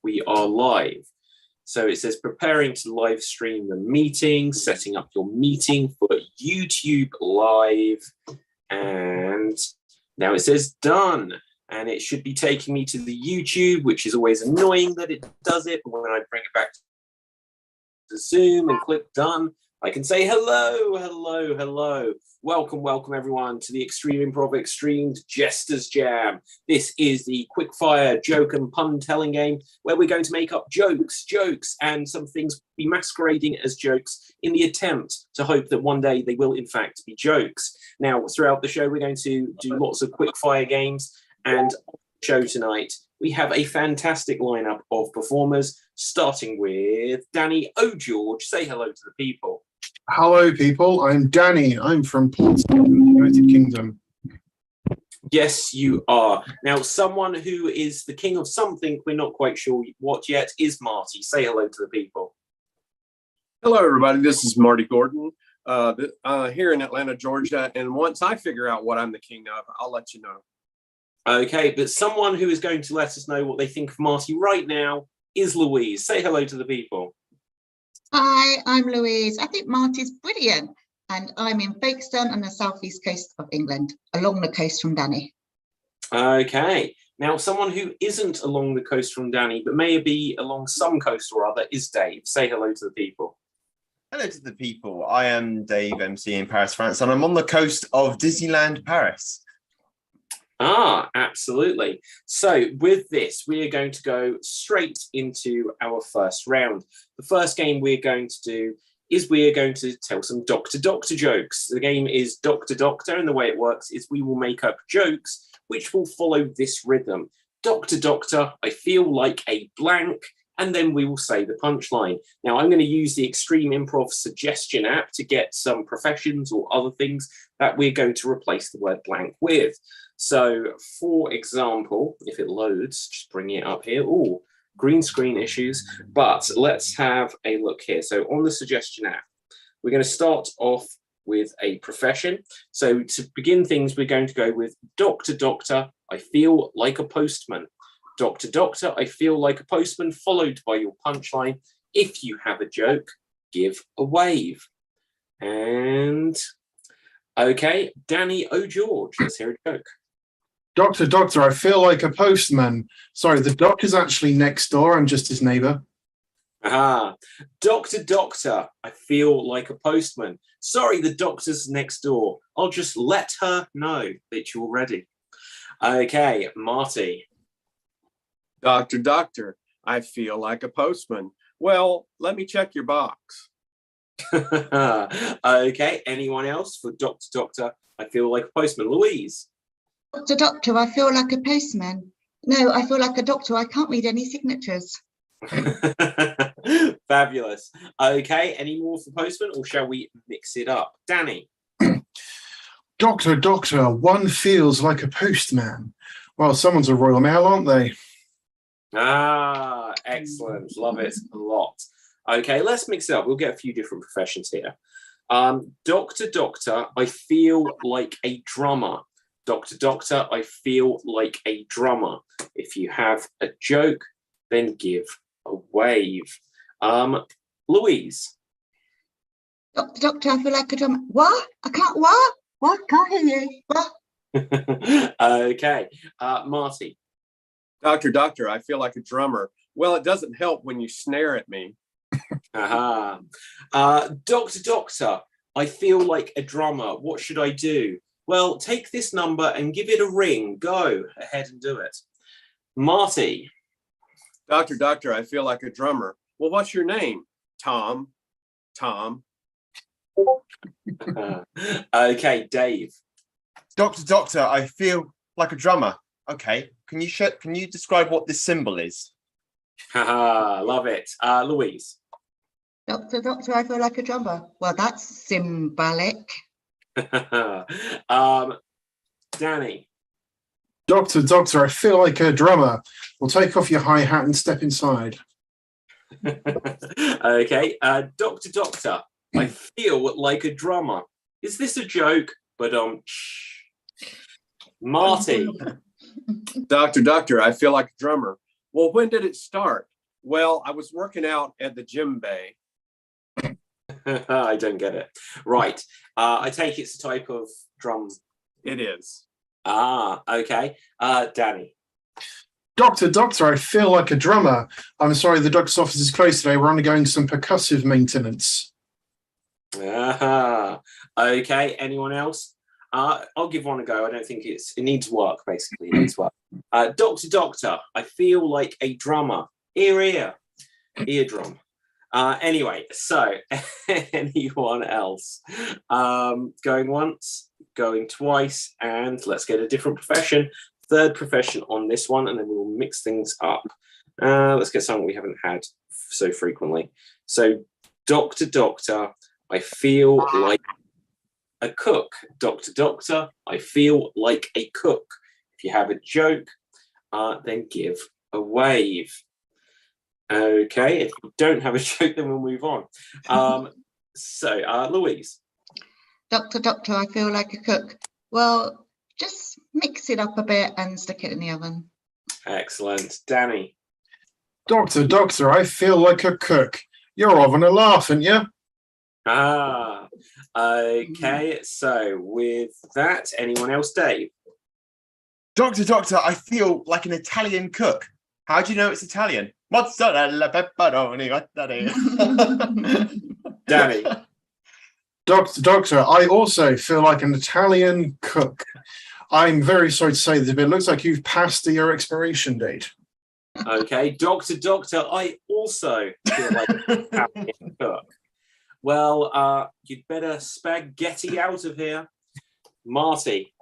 we are live. So it says preparing to live stream the meeting, setting up your meeting for YouTube Live. And now it says done. And it should be taking me to the YouTube, which is always annoying that it does it. But when I bring it back to Zoom and click done, I can say hello, hello, hello. Welcome, welcome everyone to the Extreme Improv Extremed Jesters Jam. This is the quickfire joke and pun telling game where we're going to make up jokes, and some things be masquerading as jokes in the attempt to hope that one day they will in fact be jokes. Now, throughout the show, we're going to do lots of quickfire games, and on the show tonight, we have a fantastic lineup of performers, starting with Danny O'George. Say hello to the people. Hello, people. I'm Danny. I'm from Portsmouth, United Kingdom. Yes, you are. Now, someone who is the king of something, we're not quite sure what yet, is Marty. Say hello to the people. Hello, everybody. This is Marty Gordon here in Atlanta, Georgia. And once I figure out what I'm the king of, I'll let you know. Okay, but someone who is going to let us know what they think of Marty right now is Louise. Say hello to the people. Hi, I'm Louise. I think Marty's brilliant, and I'm in Folkestone on the southeast coast of England, along the coast from Danny. Okay, now someone who isn't along the coast from Danny, but may be along some coast or other, is Dave. Say hello to the people. Hello to the people. I am Dave, MC in Paris, France, and I'm on the coast of Disneyland Paris. Ah, absolutely. So with this, we are going to go straight into our first round. The first game we're going to do is we are going to tell some Doctor jokes. The game is Doctor, and the way it works is we will make up jokes which will follow this rhythm. Doctor, I feel like a blank, and then we will say the punchline. Now, I'm going to use the Extreme Improv suggestion app to get some professions or other things that we're going to replace the word blank with. So, for example, if it loads, just bring it up here. Oh, green screen issues. But let's have a look here. So on the suggestion app, we're going to start off with a profession. So to begin things, we're going to go with Doctor, I feel like a postman. Doctor, I feel like a postman, followed by your punchline. If you have a joke, give a wave. And, okay, Danny O'George, let's hear a joke. Doctor, I feel like a postman. Sorry, the doctor's actually next door. I'm just his neighbour. Aha. Doctor, I feel like a postman. Sorry, the doctor's next door. I'll just let her know that you're ready. Okay, Marty. Doctor, I feel like a postman. Well, let me check your box. Okay, anyone else for Doctor, I feel like a postman? Louise. Doctor, I feel like a postman. No, I feel like a doctor. I can't read any signatures. Fabulous. Okay, any more for postman, or shall we mix it up? Danny. Doctor, one feels like a postman. Well, someone's a Royal Mail, aren't they? Ah, excellent. Love it a lot. Okay, let's mix it up. We'll get a few different professions here. Doctor, I feel like a drummer. Doctor, I feel like a drummer. If you have a joke, then give a wave. Louise. Doctor, I feel like a drummer. What? I can't, what? What? Can't hear you. What? Okay. Marty. Doctor, I feel like a drummer. Well, it doesn't help when you snare at me. Aha. Doctor, I feel like a drummer. What should I do? Well, take this number and give it a ring. Go ahead and do it. Marty. Doctor, I feel like a drummer. Well, what's your name? Tom. Okay, Dave. Doctor, I feel like a drummer. Okay, can you describe what this symbol is? Haha, love it. Louise. Doctor, I feel like a drummer. Well, that's symbolic. Danny. Doctor, I feel like a drummer. Well, take off your hi-hat and step inside. Okay, Doctor, I feel like a drummer. Is this a joke? But Marty. Doctor, I feel like a drummer. Well, when did it start? Well, I was working out at the gym bay. I don't get it. Right. I take it's a type of drum. It is. Ah, okay. Danny. Doctor, I feel like a drummer. I'm sorry, the doctor's office is closed today. We're undergoing some percussive maintenance. Ah, okay. Anyone else? I'll give one a go. I don't think it needs work, basically. It needs work. Doctor, I feel like a drummer. Ear. Eardrum. Anyway, so anyone else? Going once, going twice, and let's get a different profession. Third profession on this one, and then we'll mix things up. Let's get something we haven't had so frequently. So, doctor, I feel like a cook. Doctor, I feel like a cook. If you have a joke, then give a wave. Okay, if you don't have a joke, then we'll move on. So, Louise. Doctor, I feel like a cook. Well, just mix it up a bit and stick it in the oven. Excellent. Danny. Doctor, I feel like a cook. You're having a laugh, aren't you? Ah, okay. So with that, anyone else? Dave. Doctor, I feel like an Italian cook. How do you know it's Italian? Mozzarella, pepperoni, Danny. Doctor, I also feel like an Italian cook. I'm very sorry to say this, but it looks like you've passed your expiration date. Okay, Doctor, I also feel like an Italian cook. Well, you'd better spaghetti out of here. Marty.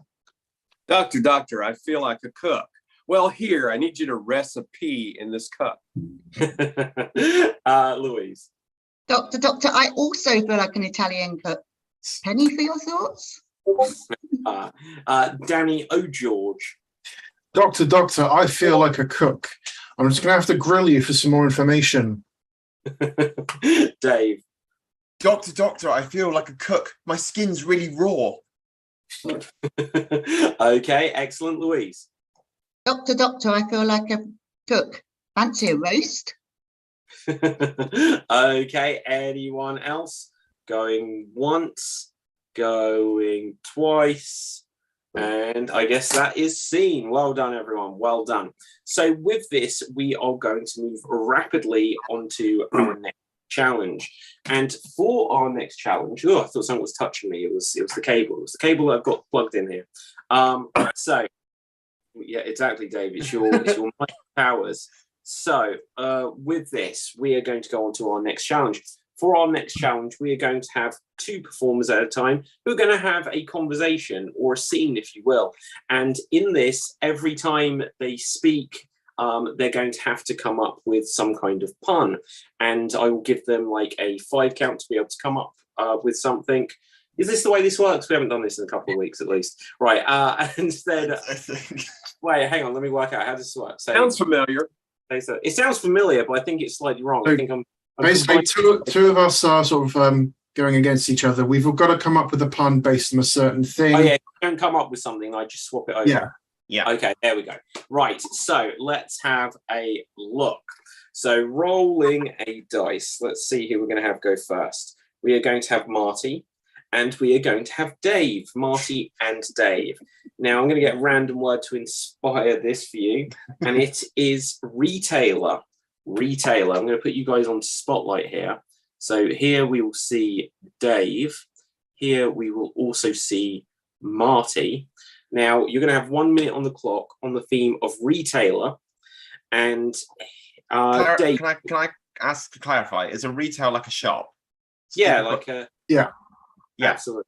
Doctor, I feel like a cook. Well, here, I need you to recipe in this cup. Louise. Doctor, I also feel like an Italian cook. Penny for your thoughts? Danny O'George. Doctor, I feel like a cook. I'm just going to have to grill you for some more information. Dave. Doctor, I feel like a cook. My skin's really raw. Okay, excellent. Louise. Doctor, I feel like a cook. Fancy a roast? Okay, anyone else? Going once, going twice, and I guess that is scene. Well done, everyone. Well done. So with this, we are going to move rapidly onto our next challenge. And for our next challenge, I thought someone was touching me. It was the cable. It was the cable that I've got plugged in here. So yeah, exactly, Dave. It's your mic powers. So with this, we are going to go on to our next challenge. For our next challenge, we are going to have two performers at a time who are going to have a conversation or a scene, if you will. And in this, every time they speak, they're going to have to come up with some kind of pun. And I will give them like a 5 count to be able to come up with something. Is this the way this works? We haven't done this in a couple of weeks at least. Right. And then, wait, hang on. Let me work out how this works. Sounds familiar. It sounds familiar, but I think it's slightly wrong. I think I'm basically two of us are sort of going against each other. We've got to come up with a pun based on a certain thing. Oh yeah, don't come up with something. I just swap it over. Yeah. Okay, there we go. Right, so let's have a look. So rolling a dice. Let's see who we're going to have go first. We are going to have Marty, and we are going to have Dave. Marty and Dave. Now I'm going to get a random word to inspire this for you, and it is retailer. Retailer. I'm going to put you guys on spotlight here. So here we will see Dave. Here we will also see Marty. Now you're going to have 1 minute on the clock on the theme of retailer. And Dave, can I ask to clarify? Is a retail like a shop? Yeah, like a yeah, absolutely.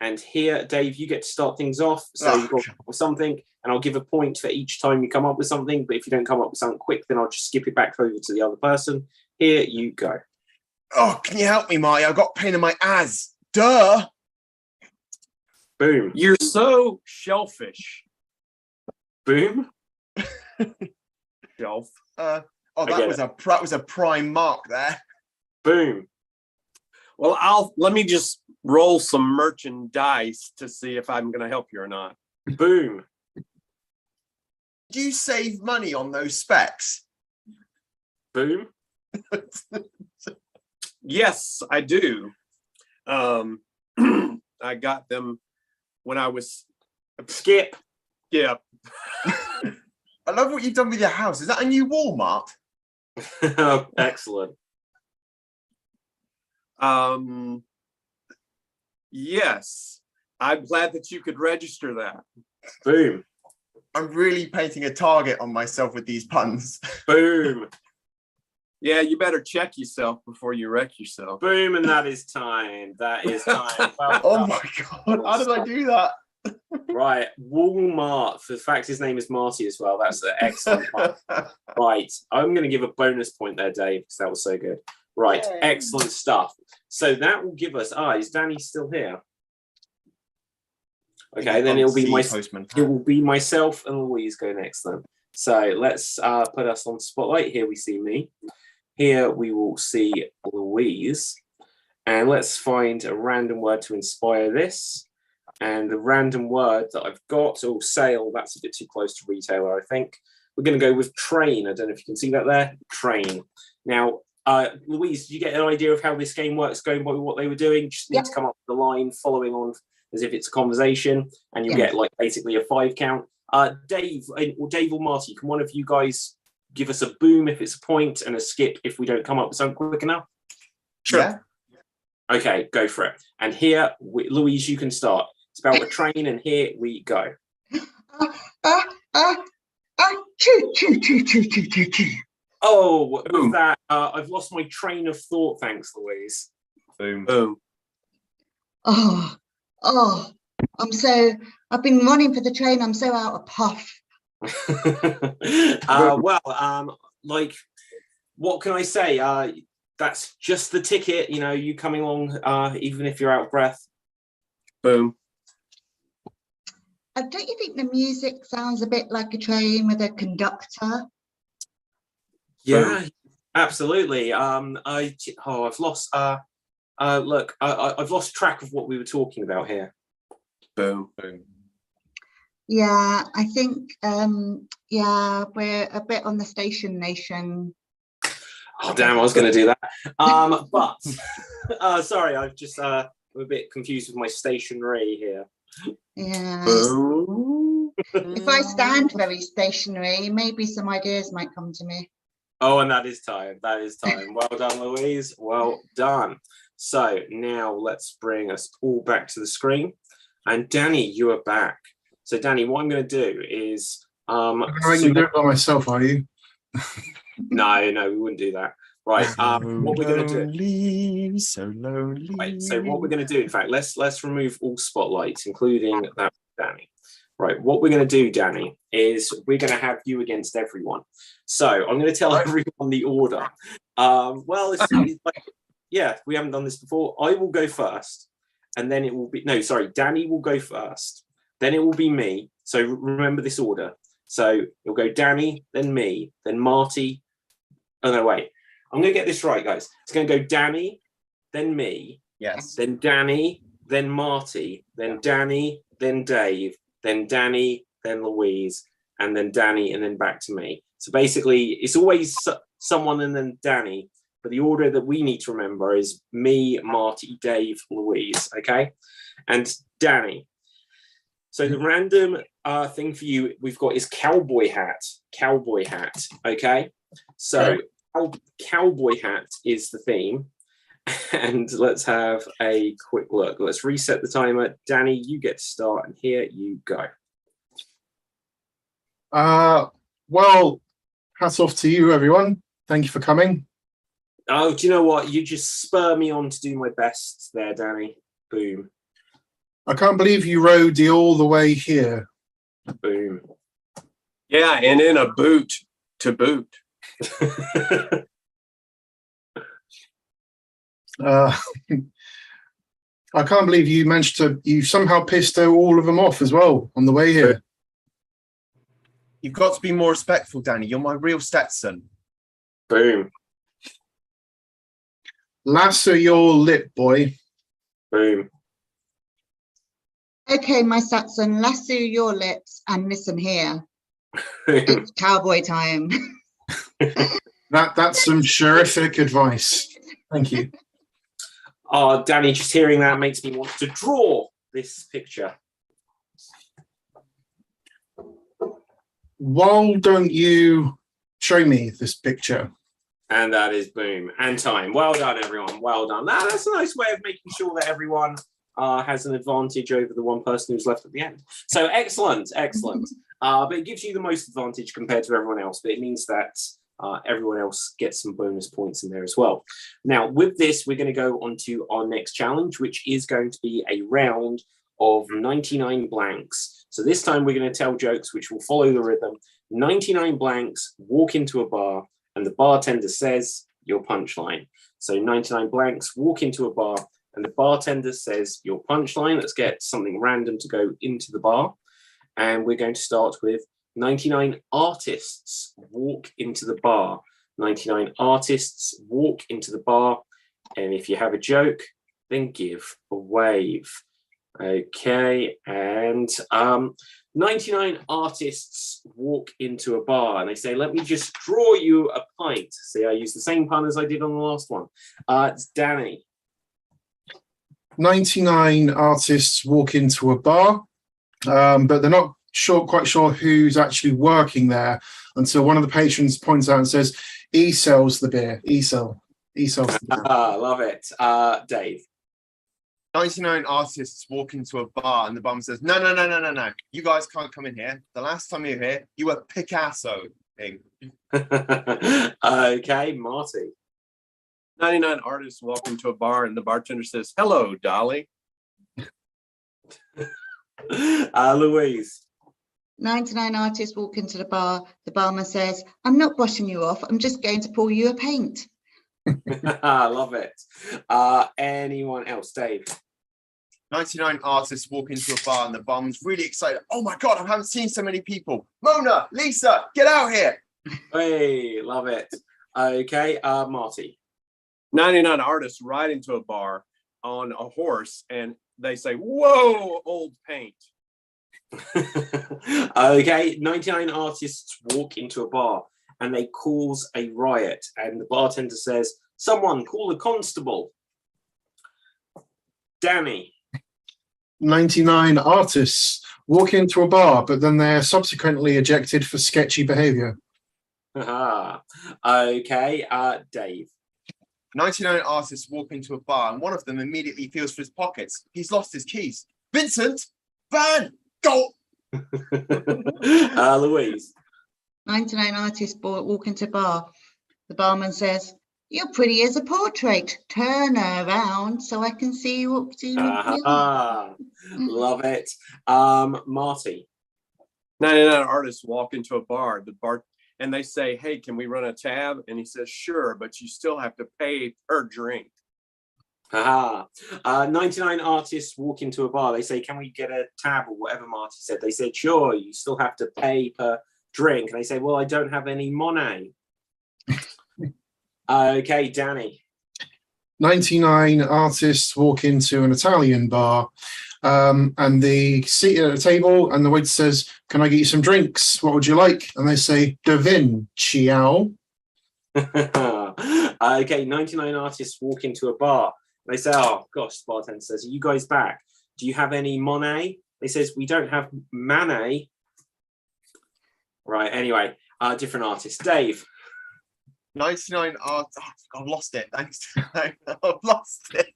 And here, Dave, you get to start things off. So you go with something, and I'll give a point for each time you come up with something. But if you don't come up with something quick, then I'll just skip it back over to the other person. Here you go. Oh, can you help me, Marty? I've got pain in my ass. Duh. Boom. You're so shellfish. Boom. Shelf. That was a prime mark there. Boom. Well, let me just roll some merchandise to see if I'm going to help you or not. Boom. Do you save money on those specs? Boom. Yes, I do. I got them when I was Skip. yeah. I love what you've done with your house. Is that a new Walmart? Excellent. Yes. I'm glad that you could register that. Boom. I'm really painting a target on myself with these puns. Boom. Yeah, you better check yourself before you wreck yourself. Boom. And that is time. That is time. Well Oh done. my God, how did I do that? Right. Walmart. The fact his name is Marty as well. That's an excellent one. Right. I'm going to give a bonus point there, Dave, because that was so good. Right. Yay. Excellent stuff. So that will give us. Is Danny still here? Okay, then it'll be it will be myself and Louise go next then. So let's put us on spotlight. Here we see me. Here we will see Louise. And let's find a random word to inspire this. And the random word that I've got, sale, that's a bit too close to retailer, I think. We're going to go with train. I don't know if you can see that there. Train. Now, Louise, did you get an idea of how this game works going by what they were doing? You just need to come up with the line following on as if it's a conversation, and you get like basically a 5 count. Dave or Marty, can one of you guys give us a boom if it's a point and a skip if we don't come up with something quick enough? Sure. Yeah. Okay, go for it. And here, Louise, you can start. It's about a train, and here we go. Choo, choo, choo, choo, choo, choo, choo. Oh, with that, I've lost my train of thought. Thanks, Louise. Boom. Boom. I've been running for the train. I'm so out of puff. Like, what can I say? That's just the ticket, you coming along, even if you're out of breath. Boom. Don't you think the music sounds a bit like a train with a conductor? Yeah, absolutely. I've lost. Look, I've lost track of what we were talking about here. Boom. Boom. Yeah, I think. We're a bit on the station nation. Oh damn! I was going to do that. But sorry, I've just I'm a bit confused with my stationery here. Yeah. Boom. If I stand very stationary, maybe some ideas might come to me. Oh, and that is time. That is time. Well done, Louise. Well done. So now let's bring us all back to the screen. And Danny, you are back. So Danny, what I'm going to do is I'm going to do it by myself, are you? No, we wouldn't do that. Right. What we're going to do? So lonely. Right. So what we're going to do, in fact, let's remove all spotlights, including that Danny. Right. What we're going to do, Danny, is we're going to have you against everyone. So I'm going to tell everyone the order. We haven't done this before. I will go first, and then it will be Danny will go first. Then it will be me. So remember this order. So it'll go Danny, then me, then Marty. Oh no, wait. I'm going to get this right, guys. It's going to go Danny, then me. Yes. Then Danny, then Marty, then Danny, then Dave, then Danny, then Louise, and then Danny, and then back to me. So basically, it's always someone and then Danny. But the order that we need to remember is me, Marty, Dave, Louise. Okay? And Danny. So the random thing for you we've got is cowboy hat. Cowboy hat. Okay? So cowboy hat is the theme. And let's have a quick look. Let's reset the timer. Danny, you get to start, and here you go. Well, hats off to you, everyone. Thank you for coming. Oh, do you know what? You just spur me on to do my best there, Danny. Boom. I can't believe you rode all the way here. Boom. Yeah, and in a boot to boot. I can't believe you somehow pissed all of them off as well on the way here. You've got to be more respectful, Danny. You're my real Stetson. Boom. Lasso your lip, boy. Boom. Okay, my Stetson, lasso your lips and listen here. It's cowboy time. That's some terrific advice. Thank you. Oh, Danny, just hearing that makes me want to draw this picture. Why don't you show me this picture? And that is boom. And time. Well done, everyone. Well done. That's a nice way of making sure that everyone has an advantage over the one person who's left at the end. So excellent, excellent. But it gives you the most advantage compared to everyone else. But it means that everyone else gets some bonus points in there as well. Now, with this, we're going to go on to our next challenge, which is going to be a round of 99 blanks. So this time we're going to tell jokes which will follow the rhythm. 99 blanks, walk into a bar, and the bartender says your punchline. So 99 blanks, walk into a bar, and the bartender says your punchline. Let's get something random to go into the bar. And we're going to start with 99 artists walk into the bar. 99 artists walk into the bar. And if you have a joke, then give a wave. Okay, and 99 artists walk into a bar and they say, let me just draw you a pint. See, I used the same pun as I did on the last one. It's Danny. 99 artists walk into a bar, but they're not quite sure who's actually working there until one of the patrons points out and says, E sells the beer. E sells the beer. Love it. Dave. 99 artists walk into a bar and the bum says, no. You guys can't come in here. The last time you were here, you were Picasso-ing. Okay, Marty. 99 artists walk into a bar and the bartender says, hello, Dolly. Louise. 99 artists walk into the bar. The barman says, I'm not washing you off. I'm just going to pour you a paint. I love it. Anyone else? Dave. 99 artists walk into a bar and the bum's really excited. Oh my God, I haven't seen so many people. Mona, Lisa, get out here. Hey, love it. Okay, Marty. 99 artists ride into a bar on a horse and they say, whoa, old paint. Okay, 99 artists walk into a bar and they cause a riot and the bartender says, someone call the constable. Danny. 99 artists walk into a bar, but then they're subsequently ejected for sketchy behavior. Okay, Dave. 99 artists walk into a bar and one of them immediately feels for his pockets. He's lost his keys. Vincent, Van, go. Louise. 99 artists walk into a bar. The barman says, you're pretty as a portrait. Turn around so I can see what you Love it. Marty. 99 artists walk into a bar, and they say, hey, can we run a tab? And he says, sure, but you still have to pay per drink. 99 artists walk into a bar. They say, can we get a tab or whatever Marty said? They said, sure, you still have to pay per drink. And they say, well, I don't have any money. Okay, Danny. 99 artists walk into an Italian bar and they sit at a table and the waiter says, can I get you some drinks? What would you like? And they say, De vin, ciao. Okay, 99 artists walk into a bar. They say, oh, gosh, the bartender says, are you guys back? Do you have any money? They says, we don't have money. Right, anyway, different artist. Dave. 99 artists. Oh, I've lost it. Thanks. I've lost it.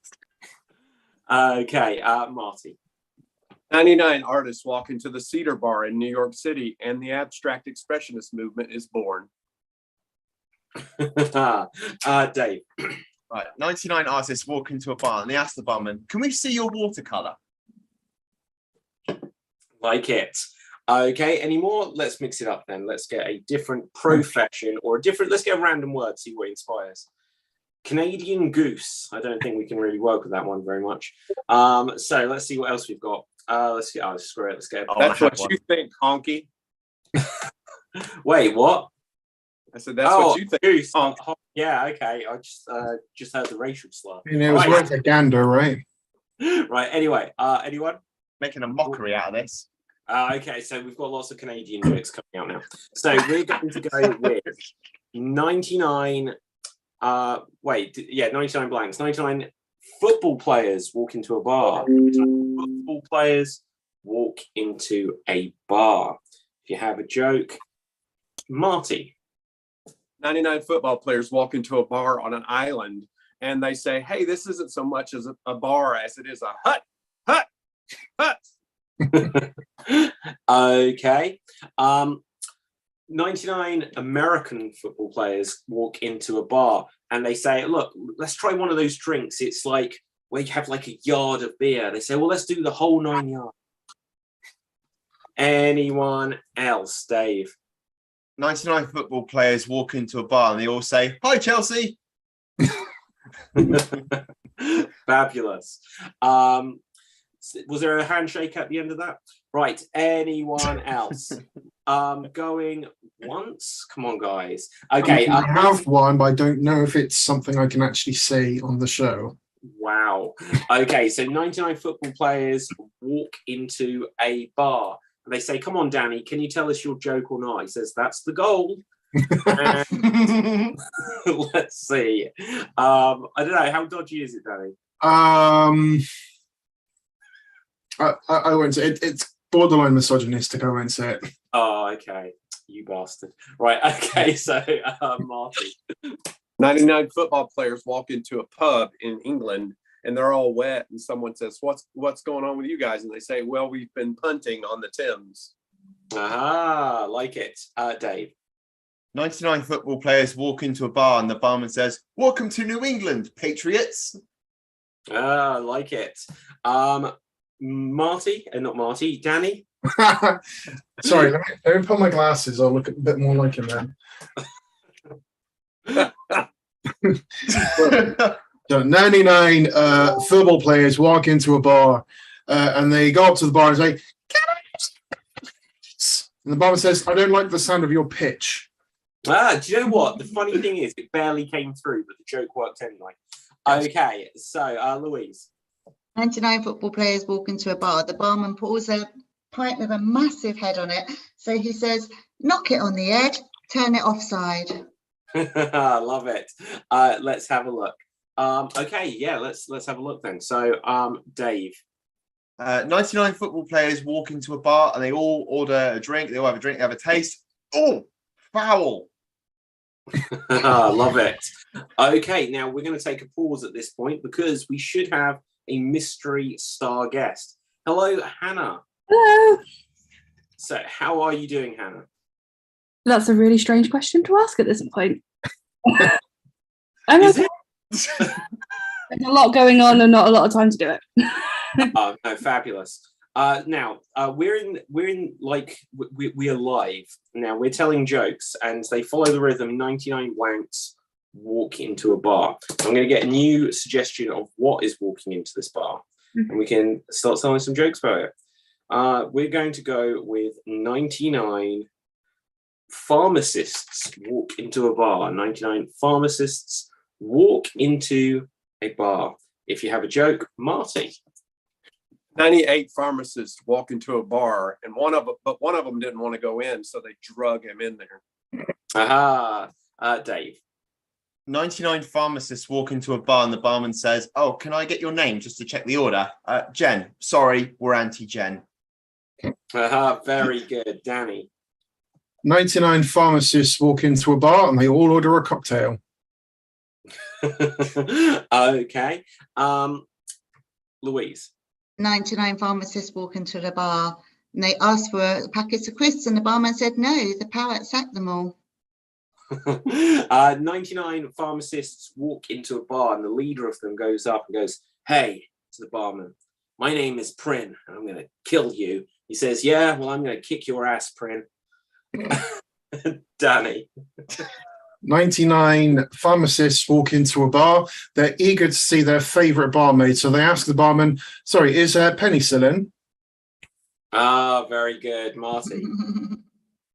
Okay, Marty. 99 artists walk into the Cedar Bar in New York City, and the abstract expressionist movement is born. Dave. Right, 99 artists walk into a bar and they ask the barman, can we see your watercolor? Like it. Okay, any more? Let's mix it up then. Let's get a different profession or let's get a random word, see what inspires. Canadian goose. I don't think we can really work with that one very much. So let's see what else we've got. Screw it. Let's get. That's what you think, honky. Wait, what? I said that's what you think. Goose. Yeah, okay. I just heard the racial slur. You know, it was worth a gander, right? Right. Anyway, anyone making a mockery out of this? Okay, so we've got lots of Canadian jokes coming out now. So we're going to go with 99 99 blanks. 99 football players walk into a bar. Football players walk into a bar. If you have a joke, Marty. 99 football players walk into a bar on an island and they say, hey, this isn't so much as a bar as it is a hut. Okay. 99 American football players walk into a bar and they say, look, let's try one of those drinks. It's like where you have like a yard of beer. They say, well, let's do the whole 9 yards. Anyone else, Dave? 99 football players walk into a bar and they all say, hi, Chelsea. Fabulous. Was there a handshake at the end of that? Right. Anyone else? Going once? Come on, guys. Okay. I have one, but I don't know if it's something I can actually say on the show. Wow. Okay. So 99 football players walk into a bar. And they say, come on, Danny, can you tell us your joke or not? He says, that's the goal. Let's see. I don't know. How dodgy is it, Danny? I won't say it. It's borderline misogynistic. I won't say it. Oh, okay. You bastard. Right. Okay. So, Marty. 99 football players walk into a pub in England and they're all wet. And someone says, what's going on with you guys? And they say, well, we've been punting on the Thames. Aha, like it. Dave. 99 football players walk into a bar and the barman says, welcome to New England, Patriots. Like it. Marty, not Marty, Danny. Sorry, let me put my glasses. I'll look a bit more like him then. So 99 football players walk into a bar and they go up to the bar and say, and the barman says, I don't like the sound of your pitch. Do you know what? The funny thing is, it barely came through, but the joke worked anyway. Okay, so Louise. 99 football players walk into a bar. The barman pours a pint with a massive head on it. So he says, knock it on the head, turn it offside. Love it. Let's have a look. Okay, yeah, let's have a look then. So, Dave. 99 football players walk into a bar and they all order a drink. They all have a drink, they have a taste. Oh, foul. Love it. Okay, now we're going to take a pause at this point because we should have a mystery star guest. Hello, Hannah. Hello. So, how are you doing, Hannah? That's a really strange question to ask at this point. Is it? There's a lot going on and not a lot of time to do it. No, fabulous. Now we're in like we are live now. We're telling jokes and they follow the rhythm. 99 blanks walk into a bar. I'm going to get a new suggestion of what is walking into this bar, and we can start telling some jokes about it. We're going to go with 99 pharmacists walk into a bar. 99 pharmacists walk into a bar. If you have a joke, Marty. 98 pharmacists walk into a bar, and one of them didn't want to go in, so they drug him in there. Aha, Dave. 99 pharmacists walk into a bar and the barman says, oh, can I get your name just to check the order? Jen. Sorry, we're anti-Jen. Aha, very good. Danny. 99 pharmacists walk into a bar and they all order a cocktail. Okay. Louise. 99 pharmacists walk into the bar and they asked for a packet of crisps and the barman said no, the parrot sacked them all. 99 pharmacists walk into a bar and the leader of them goes up and goes, hey, to the barman, my name is Prin and I'm going to kill you. He says, yeah, well, I'm going to kick your ass, Prin. Danny. 99 pharmacists walk into a bar. They're eager to see their favorite barmaid. So they ask the barman, sorry, is penicillin? Very good. Marty.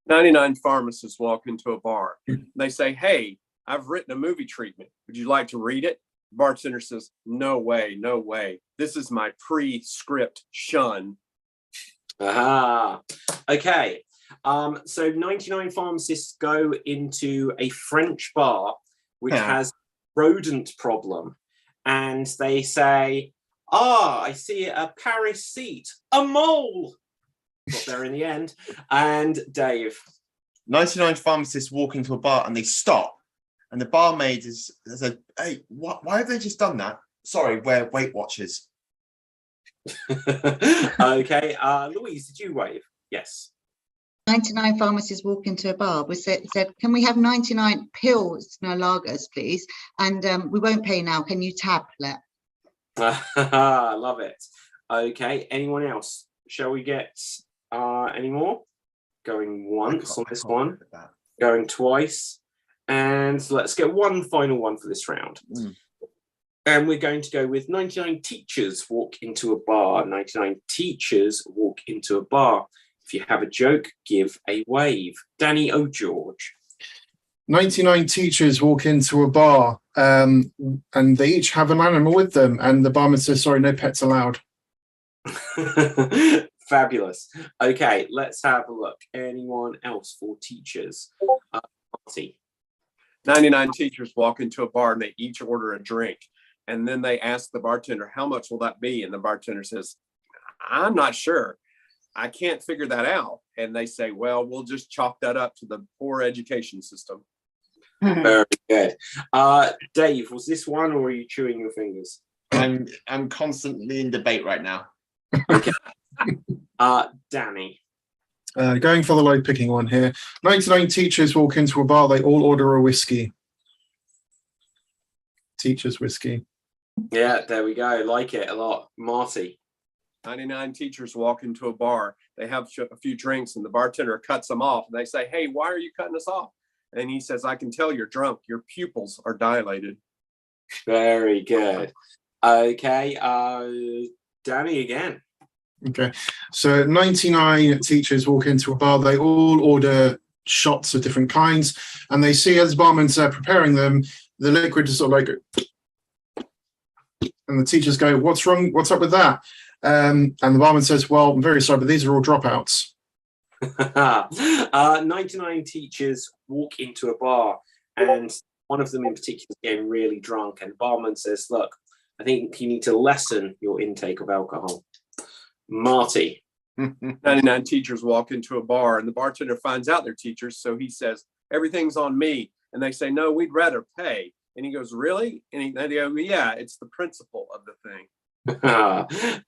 99 pharmacists walk into a bar. They say, hey, I've written a movie treatment. Would you like to read it? The bartender says, no way, no way. This is my pre-script shun. Aha. Okay. So 99 pharmacists go into a French bar which has rodent problem, and they say, I see a Paris seat, a mole. Got there in the end. And Dave. 99 pharmacists walk into a bar and they stop. And the barmaid said, hey, why have they just done that? Sorry, we're Weight Watchers. Okay. Louise, did you wave? Yes. 99 pharmacists walk into a bar. We said, can we have 99 pills, no lagers, please? And we won't pay now. Can you tablet? Love it. Okay. Anyone else? Shall we get any more? Going once on this one. Going twice. And let's get one final one for this round. And we're going to go with 99 teachers walk into a bar. 99 teachers walk into a bar. If you have a joke, give a wave. Danny O'George. 99 teachers walk into a bar, and they each have an animal with them. And the barman says, sorry, no pets allowed. Fabulous. Okay, let's have a look. Anyone else for teachers? Marty. 99 teachers walk into a bar and they each order a drink. And then they ask the bartender, how much will that be? And the bartender says, I'm not sure. I can't figure that out. And they say, well, we'll just chalk that up to the poor education system. Very good. Dave, was this one or are you chewing your fingers? I'm constantly in debate right now. Okay. Danny. Going for the low picking one here. 99 teachers walk into a bar, they all order a whiskey. Teachers whiskey. Yeah, there we go. Like it a lot. Marty. 99 teachers walk into a bar. They have a few drinks and the bartender cuts them off. And they say, hey, why are you cutting us off? And he says, I can tell you're drunk. Your pupils are dilated. Very good. Okay. Danny again. Okay. So 99 teachers walk into a bar. They all order shots of different kinds. And they see as barman's preparing them, the liquid is sort of like... And the teachers go, what's wrong? What's up with that? And the barman says, well, I'm very sorry, but these are all dropouts. 99 teachers walk into a bar, and one of them in particular is getting really drunk. And the barman says, look, I think you need to lessen your intake of alcohol. Marty. 99 teachers walk into a bar and the bartender finds out they're teachers. So he says, everything's on me. And they say, no, we'd rather pay. And he goes, really? And they go, yeah, it's the principle of the thing.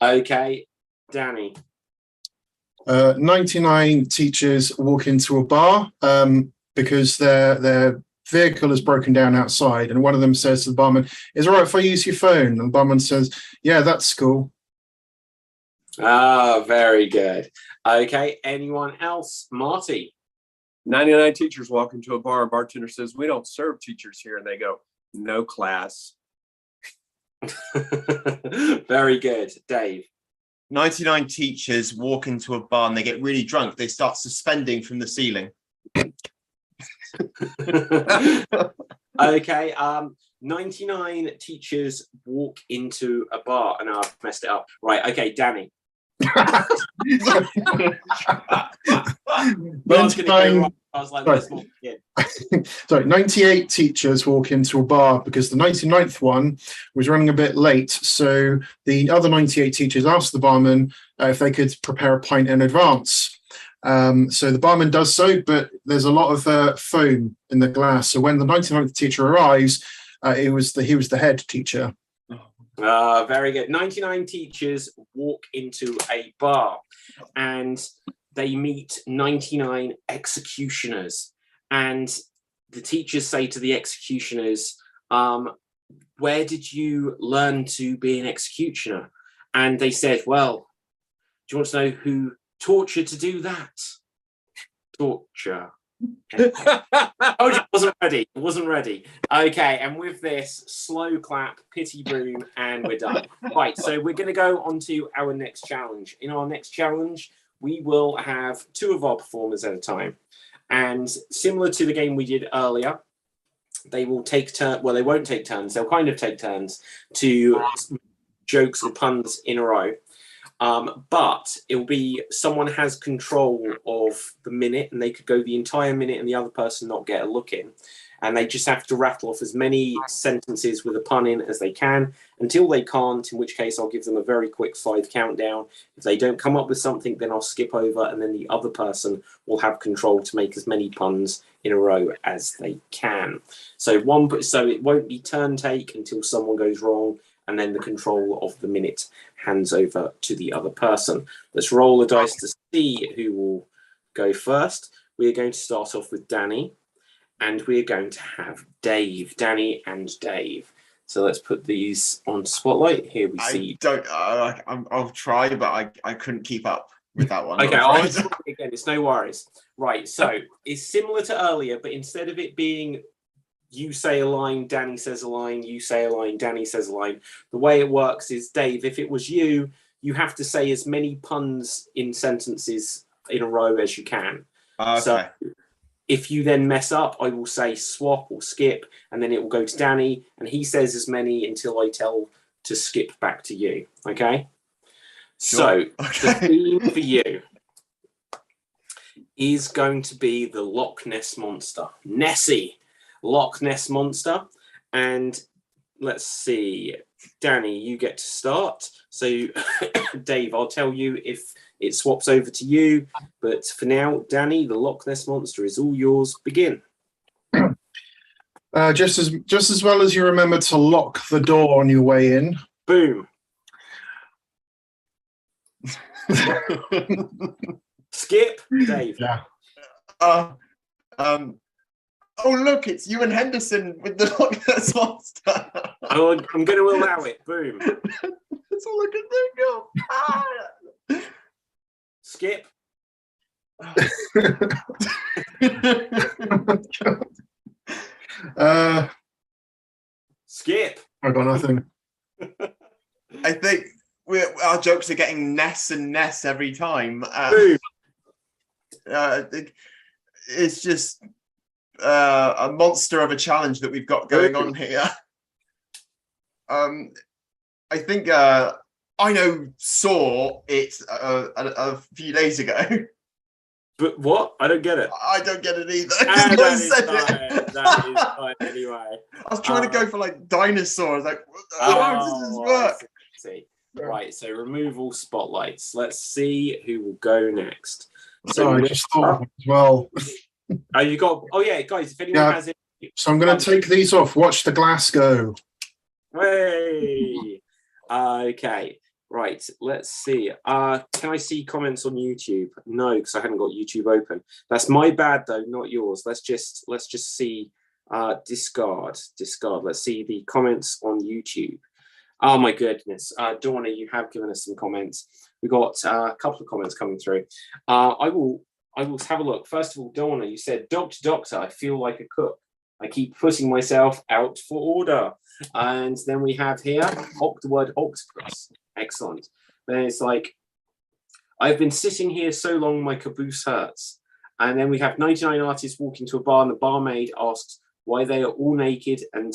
Okay, Danny. 99 teachers walk into a bar because their vehicle has broken down outside, and one of them says to the barman, is it all right if I use your phone? And the barman says, yeah, that's cool. Very good. Okay, anyone else? Marty. 99 teachers walk into a bar and bartender says, we don't serve teachers here. And they go, no class. Very good. Dave. 99 teachers walk into a bar and they get really drunk. They start suspending from the ceiling. Okay. 99 teachers walk into a bar, and I've messed it up. Right. Okay, Danny. 99, I was like, let's not begin. Sorry, 98 teachers walk into a bar because the 99th one was running a bit late. So the other 98 teachers asked the barman if they could prepare a pint in advance. So the barman does so, but there's a lot of foam in the glass. So when the 99th teacher arrives, he was the head teacher. Very good. 99 teachers walk into a bar and they meet 99 executioners. And the teachers say to the executioners, where did you learn to be an executioner? And they said, well, do you want to know who taught you to do that? Torture. Oh, it wasn't ready. Okay, and with this, slow clap, pity boom, and we're done. Right, so we're going to go on to our next challenge. In our next challenge, we will have two of our performers at a time. And similar to the game we did earlier, they will take turns. Well, they won't take turns. They'll kind of take turns to jokes and puns in a row. But it'll be someone has control of the minute, and they could go the entire minute and the other person not get a look in. And they just have to rattle off as many sentences with a pun in as they can until they can't, in which case I'll give them a very quick 5 countdown. If they don't come up with something, then I'll skip over, and then the other person will have control to make as many puns in a row as they can. So it won't be turn take until someone goes wrong, and then the control of the minute hands over to the other person. Let's roll the dice to see who will go first. We're going to start off with Danny. And we're going to have Dave, Danny and Dave. So let's put these on Spotlight. Here we see. I'll try, but I couldn't keep up with that one. Okay, I'll try again. It's no worries. Right, so it's similar to earlier, but instead of it being you say a line, Danny says a line, you say a line, Danny says a line, the way it works is, Dave, if it was you, you have to say as many puns in sentences in a row as you can. Okay. So, if you then mess up, I will say swap or skip, and then it will go to Danny, and he says as many until I tell to skip back to you. Okay? Sure. So, the theme for you is going to be the Loch Ness Monster. Nessie, Loch Ness Monster. And let's see, Danny, you get to start. So, Dave, I'll tell you if it swaps over to you. But for now, Danny, the Loch Ness Monster is all yours. Begin. Just as well as you remember to lock the door on your way in. Boom. Skip, Dave. Yeah. Oh, look, it's you and Henderson with the Loch Ness Monster. I'm going to allow it. Boom. That's all I can think of. Ah. Skip. Skip. I got nothing. I think our jokes are getting Ness and Ness every time. Boom. It's just a monster of a challenge that we've got going on here. I think I saw it a few days ago. But what? I don't get it. I don't get it either. That is fine anyway. I was trying to go for like dinosaurs. Like, how does this work? See. Right, so remove all spotlights. Let's see who will go next. So I just thought of it as well. You got. Oh yeah, guys. If anyone has it. So I'm going to take these off. Watch the glass go. Hey. Okay. Right. Let's see. Can I see comments on YouTube? No, because I haven't got YouTube open. That's my bad though, not yours. Let's just see. Discard. Let's see the comments on YouTube. Oh my goodness. Donna, you have given us some comments. We got a couple of comments coming through. I will have a look. First of all, Donna, you said, Doctor, I feel like a cook. I keep putting myself out for order. And then we have here, the word octopus. Excellent. Then it's like, I've been sitting here so long, my caboose hurts. And then we have 99 artists walk into a bar, and the barmaid asks why they are all naked, and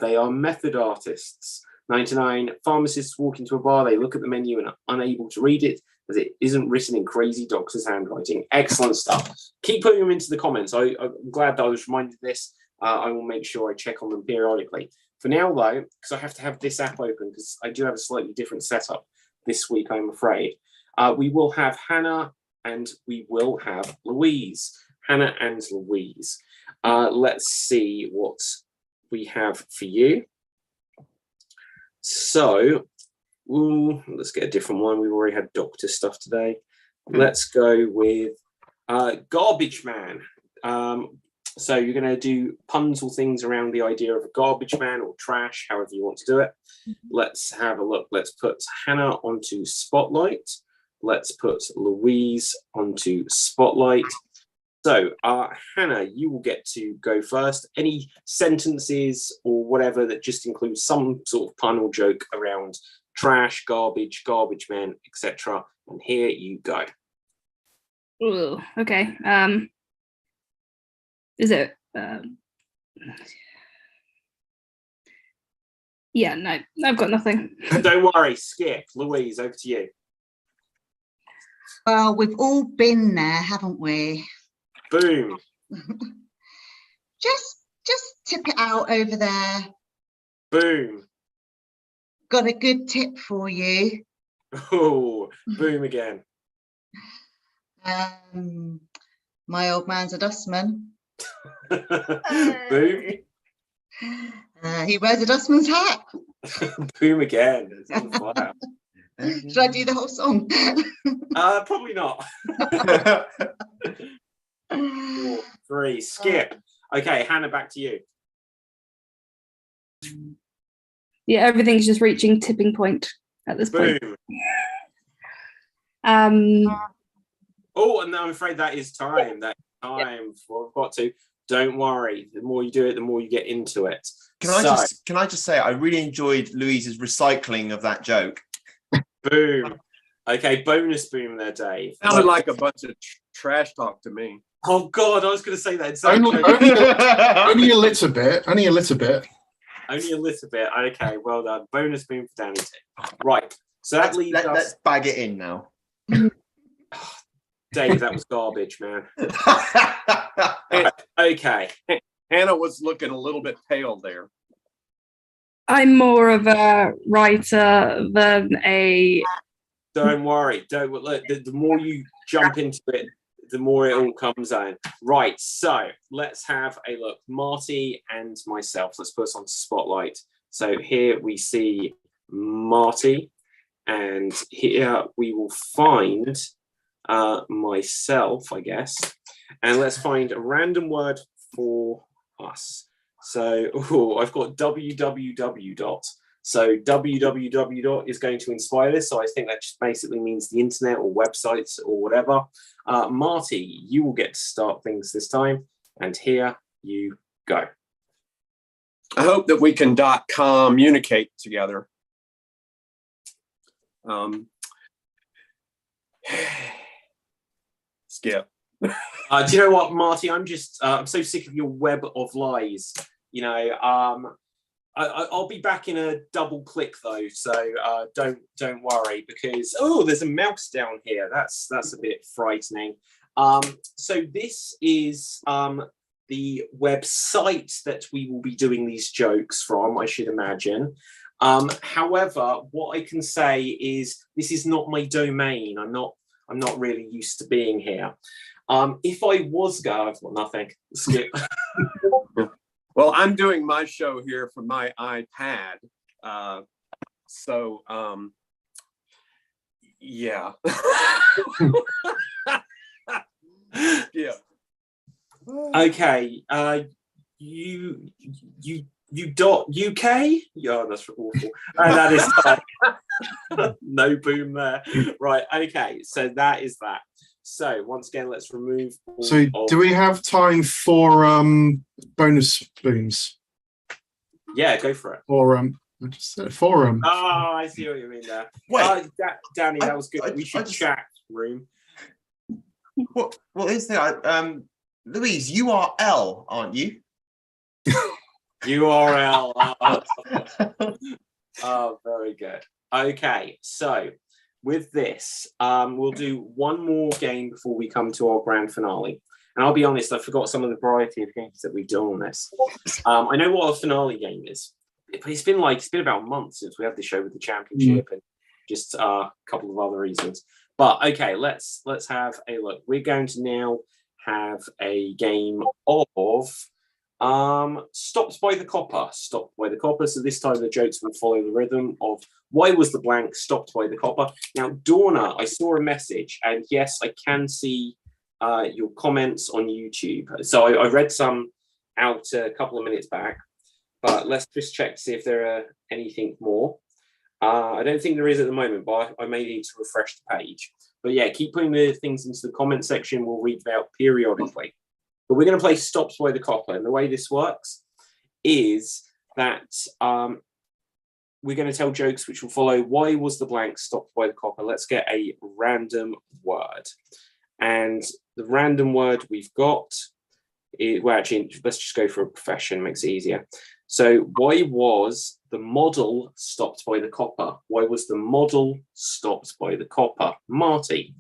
they are method artists. 99 pharmacists walk into a bar, they look at the menu and are unable to read it as it isn't written in crazy doctor's handwriting. Excellent stuff. Keep putting them into the comments. I'm glad that I was reminded of this. I will make sure I check on them periodically. For now, though, because I have to have this app open, because I do have a slightly different setup this week, I'm afraid. We will have Hannah and we will have Louise. Hannah and Louise. Let's see what we have for you. So, let's get a different one. We've already had doctor stuff today. Let's go with Garbage Man. So you're going to do puns or things around the idea of a garbage man or trash, however you want to do it. Let's have a look. Let's put Hannah onto Spotlight. Let's put Louise onto Spotlight. So, Hannah, you will get to go first. Any sentences or whatever that just includes some sort of pun or joke around trash, garbage, garbage men, etc. And here you go. Ooh, okay. Is it? Yeah, no, I've got nothing. Don't worry, skip. Louise, over to you. Well, we've all been there, haven't we? Boom. Just tip it out over there. Boom. Got a good tip for you. Oh, boom again. My old man's a dustman. Boom. He wears a dustman's hat. Boom again. It's on fire. Should I do the whole song? Probably not. 4, 3, skip. Okay, Hannah, back to you. Yeah, everything's just reaching tipping point at this point. Boom. Um, Oh, and I'm afraid that is time. That is time for I've got to. Don't worry. The more you do it, the more you get into it. Can I just say I really enjoyed Louise's recycling of that joke. Boom. Okay, bonus boom there, Dave. Sounded like a bunch of trash talk to me. Oh God, I was going to say that. Only a little bit. Only a little bit. Only a little bit. Okay, well done. Bonus boom for Danny too. Right. So that leaves us. Let's bag it in now. Dave, that was garbage, man. Right, okay. Hannah was looking a little bit pale there. I'm more of a writer than a. Don't worry. Don't look. The more you jump into it, the more it all comes in. Right. So let's have a look. Marty and myself. Let's put us on spotlight. So here we see Marty, and here we will find myself, I guess. And let's find a random word for us. So I've got www dot. So www dot is going to inspire this. So I think that just basically means the internet or websites or whatever. Marty, you will get to start things this time. And here you go. I hope that we can communicate together. Skip. Do you know what, Marty? I'm so sick of your web of lies. You know, I'll be back in a double click though, so don't worry, because there's a mouse down here. That's a bit frightening. So this is the website that we will be doing these jokes from, I should imagine. However, what I can say is this is not my domain. I'm not really used to being here. If I was I've got nothing. Skip. Well, I'm doing my show here from my iPad. Yeah. Yeah. Okay. You dot UK? Yeah, that's awful. And that is time. No boom there. Right. Okay. So that is that. So once again, let's remove. So do we have time for bonus booms? Yeah, go for it. Or I just said forum. Oh, I see what you mean there. Wait, Danny, that was good. We should chat room. What is that? Louise, you are L, aren't you? URL. Oh, very good. Okay, so with this, we'll do one more game before we come to our grand finale. And I'll be honest, I forgot some of the variety of games that we've done on this. I know what a finale game is, but it's been about a month since we had the show with the championship and just a couple of other reasons. But okay, let's have a look. We're going to now have a game of Stopped by the Copper. Stopped by the Copper. So this time the jokes will follow the rhythm of why was the blank stopped by the copper. Now, Dorna, I saw a message, and yes, I can see your comments on YouTube. So I read some out a couple of minutes back, but let's just check to see if there are anything more. I don't think there is at the moment, but I may need to refresh the page. But yeah, keep putting the things into the comment section. We'll read them out periodically. But we're going to play Stopped by the Copper. And the way this works is that we're going to tell jokes which will follow why was the blank stopped by the copper. Let's get a random word. And the random word we've got is, well, actually, let's just go for a profession, makes it easier. So why was the model stopped by the copper? Why was the model stopped by the copper? Marty.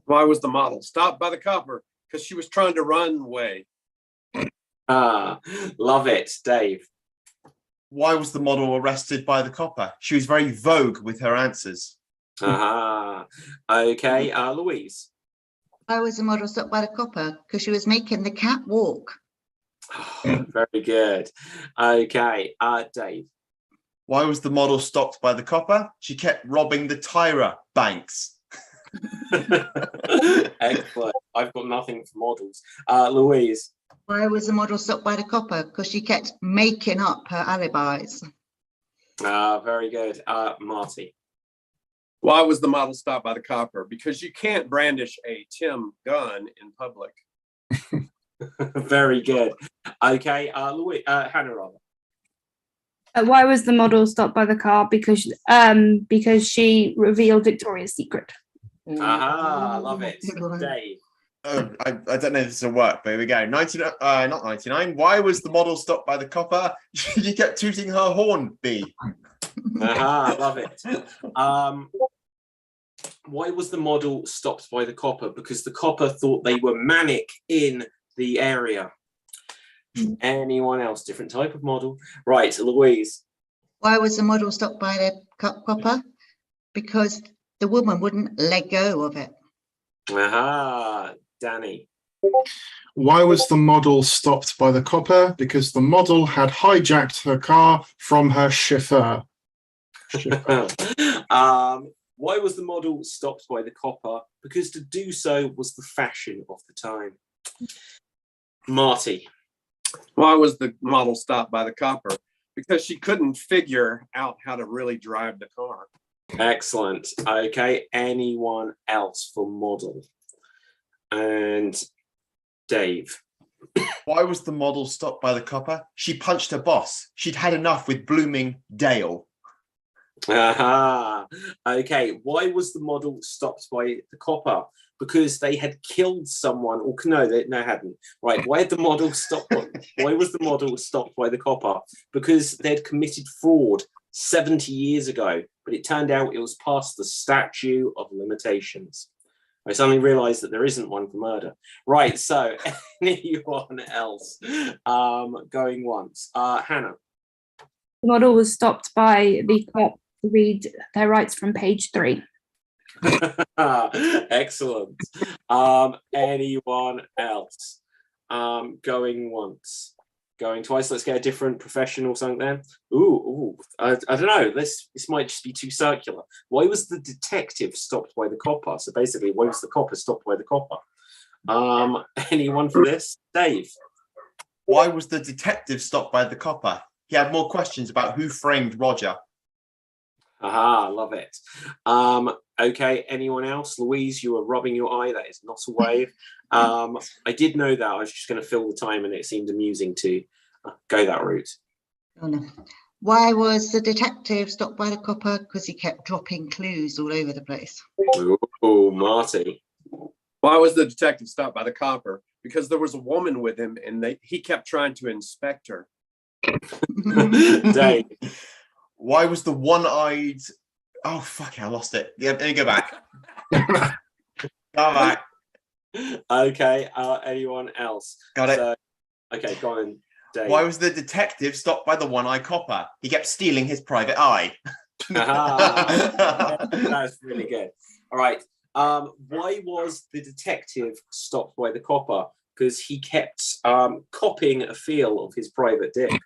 Why was the model stopped by the copper? Because she was trying to run away. Love it, Dave. Why was the model arrested by the copper? She was very vogue with her answers. Okay, Louise. Why was the model stopped by the copper? Because she was making the cat walk. Very good. Okay, Dave. Why was the model stopped by the copper? She kept robbing the Tyra banks. Excellent. I've got nothing for models. Louise. Why was the model stopped by the copper? Because she kept making up her alibis. Very good. Marty. Why was the model stopped by the copper? Because you can't brandish a Tim gun in public. Very good. Okay, Louise, Hannah, rather. Why was the model stopped by the car? Because she revealed Victoria's secret. Love it. Dave. I don't know if this will work, but here we go. Not 99. Why was the model stopped by the copper? She kept tooting her horn, B. Love it. Why was the model stopped by the copper? Because the copper thought they were manic in the area. Anyone else? Different type of model. Right, Louise. Why was the model stopped by the copper? Because the woman wouldn't let go of it. Danny. Why was the model stopped by the copper? Because the model had hijacked her car from her chauffeur. Why was the model stopped by the copper? Because to do so was the fashion of the time. Marty. Why was the model stopped by the copper? Because she couldn't figure out how to really drive the car. Excellent. Okay, anyone else for model? And Dave. Why was the model stopped by the copper? She punched her boss. She'd had enough with blooming Dale. Okay, why was the model stopped by the copper? Because they had killed someone, or no, they hadn't. Right, why had the model stopped? Why was the model stopped by the copper? Because they'd committed fraud 70 years ago, but it turned out it was past the statute of limitations. I suddenly realised that there isn't one for murder. Right, so anyone else going once? Hannah. The model was stopped by the cop to read their rights from page 3. Excellent. Anyone else? Going once, going twice. Let's get a different profession or something then. I don't know. This might just be too circular. Why was the detective stopped by the copper? So basically, why was the copper stopped by the copper? Anyone for this? Dave. Why was the detective stopped by the copper? He had more questions about who framed Roger. Love it. Okay, anyone else? Louise, you were rubbing your eye. That is not a wave. I did know that. I was just going to fill the time, and it seemed amusing to go that route. Oh, no. Why was the detective stopped by the copper? Because he kept dropping clues all over the place. Oh, Marty. Why was the detective stopped by the copper? Because there was a woman with him, and he kept trying to inspect her. Dave. Why was the one-eyed... Oh, fuck, I lost it. Yeah, let me go back. Go back. Okay, anyone else? Got it. So, okay, go on, Dave. Why was the detective stopped by the one-eyed copper? He kept stealing his private eye. That's really good. All right. Why was the detective stopped by the copper? Because he kept copying a feel of his private dick.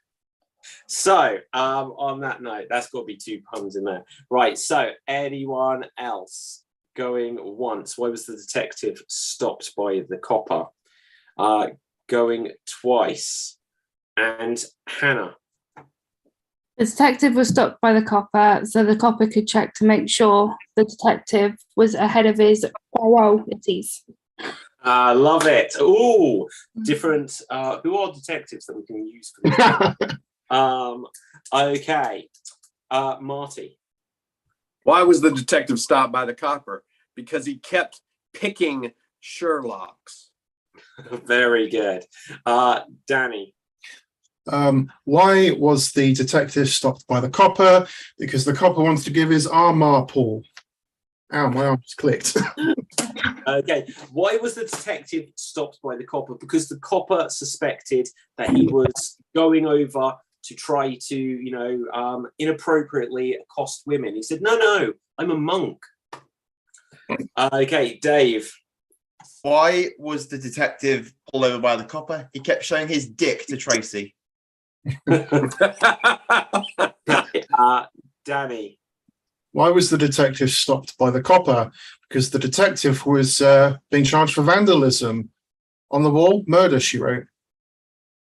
So, on that note, that's got to be 2 puns in there. Right, so anyone else going once? Why was the detective stopped by the copper? Going twice. And Hannah. The detective was stopped by the copper, so the copper could check to make sure the detective was ahead of his priorities. Love it. Ooh, different. Who are detectives that we can use for this? Okay. Marty. Why was the detective stopped by the copper? Because he kept picking Sherlocks. Very good. Danny. Why was the detective stopped by the copper? Because the copper wanted to give his arm Paul. Ow, my arm just clicked. Okay. Why was the detective stopped by the copper? Because the copper suspected that he was going over to try to, inappropriately accost women. He said, no, I'm a monk. Okay, Dave. Why was the detective pulled over by the copper? He kept showing his dick to Tracy. Danny. Why was the detective stopped by the copper? Because the detective was being charged for vandalism. On the wall, murder, she wrote.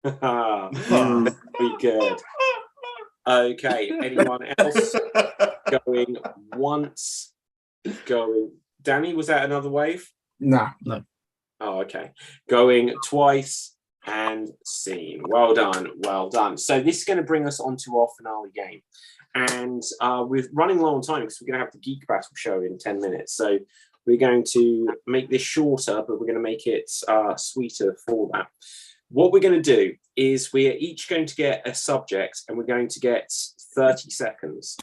Very good. Okay, anyone else? Going once, going. Danny, was that another wave? No. Oh, okay. Going twice and scene. Well done. So this is going to bring us onto our finale game. And we're running low on time because we're going to have the Geek Battle show in 10 minutes. So we're going to make this shorter, but we're going to make it sweeter for that. What we're going to do is we're each going to get a subject and we're going to get 30 seconds.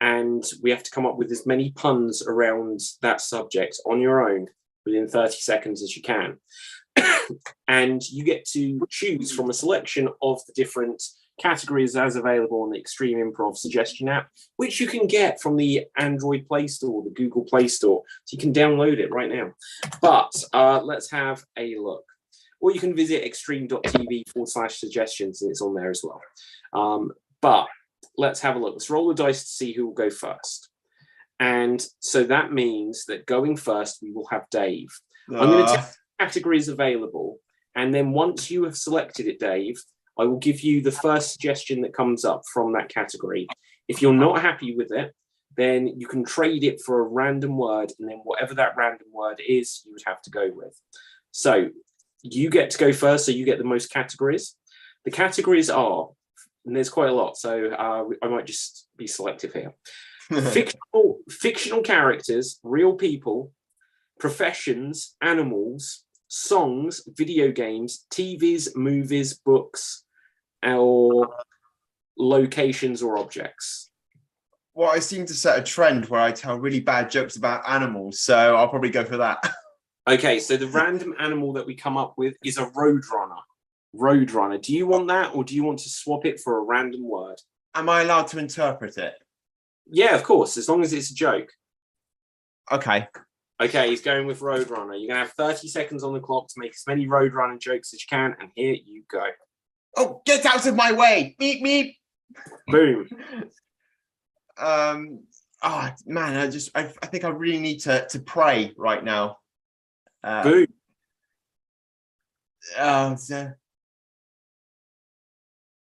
And we have to come up with as many puns around that subject on your own within 30 seconds as you can. And you get to choose from a selection of the different categories as available on the Extreme Improv suggestion app, which you can get from the Android Play Store, the Google Play Store. So you can download it right now. But let's have a look. Or you can visit extreme.tv/suggestions and it's on there as well. But let's have a look. Let's roll the dice to see who will go first. And so that means that going first, we will have Dave. I'm going to take categories available. And then once you have selected it, Dave, I will give you the first suggestion that comes up from that category. If you're not happy with it, then you can trade it for a random word. And then whatever that random word is, you would have to go with. So you get to go first. So you get the most categories. The categories are, and there's quite a lot. So I might just be selective here. Fictional characters, real people, professions, animals, songs, video games, TVs, movies, books, or locations or objects. Well, I seem to set a trend where I tell really bad jokes about animals, so I'll probably go for that. Okay, so the random animal that we come up with is a roadrunner. Roadrunner. Do you want that, or do you want to swap it for a random word? Am I allowed to interpret it? Yeah, of course, as long as it's a joke. Okay. Okay, he's going with roadrunner. You're going to have 30 seconds on the clock to make as many roadrunner jokes as you can, and here you go. Oh, get out of my way! Beep, beep! Boom. Man, I think I really need to pray right now. Boom.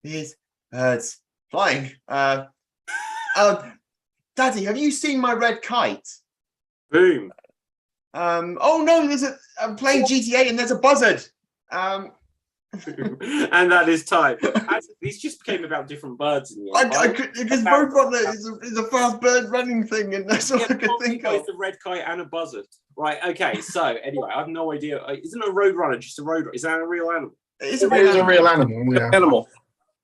These birds flying. Daddy, have you seen my red kite? Boom. Oh no, I'm playing GTA and there's a buzzard. And that is time. These just became about different birds in the end. Because Roadrunner is a fast bird running thing, and that's all I could think of. Both a red kite and a buzzard. Right, okay, so anyway, I have no idea. Isn't a roadrunner just a roadrunner? Is that a real animal? It is a real animal, yeah. Animal.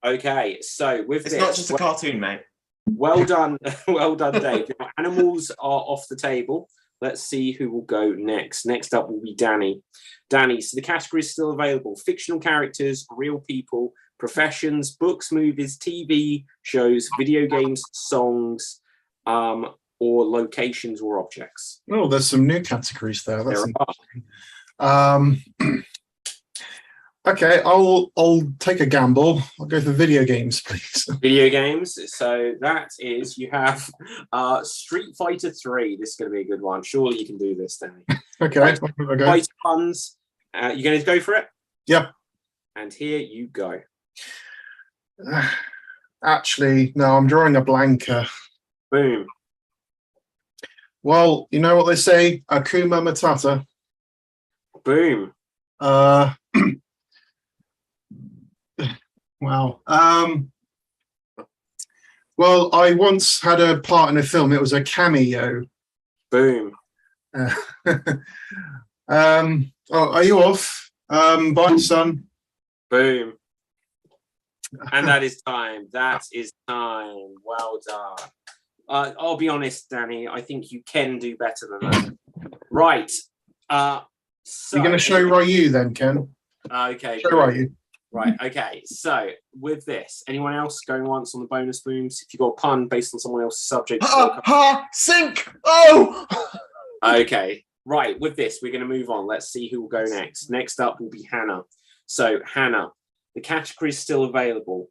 Okay, so with it's this, not just a cartoon, mate. Well done, Dave. Now, animals are off the table. Let's see who will go next. Next up will be Danny. Danny, so the category is still available. Fictional characters, real people, professions, books, movies, TV shows, video games, songs, or locations or objects. Oh, there's some new categories there. That's interesting. Okay, I'll take a gamble. I'll go for video games, please. Video games. So that is, you have Street Fighter 3. This is going to be a good one. Surely you can do this, Danny. Okay. Fighter puns. You going to go for it? Yep. And here you go. Actually, no, I'm drawing a blanker. Boom. Well, you know what they say? Akuma Matata. Boom. Wow. Well, I once had a part in a film. It was a cameo. Boom. Are you off? Bye, son. Boom. And that is time. That is time. Well done. I'll be honest, Danny. I think you can do better than that. Right. So You're going to show Ryu then, Ken? Okay. Show Ryu. Right. Okay. So with this, anyone else going once on the bonus booms? If you got a pun based on someone else's subject. Sink! Oh! Okay. Right. With this, we're going to move on. Let's see who will go next. Next up will be Hannah. So Hannah, the category is still available.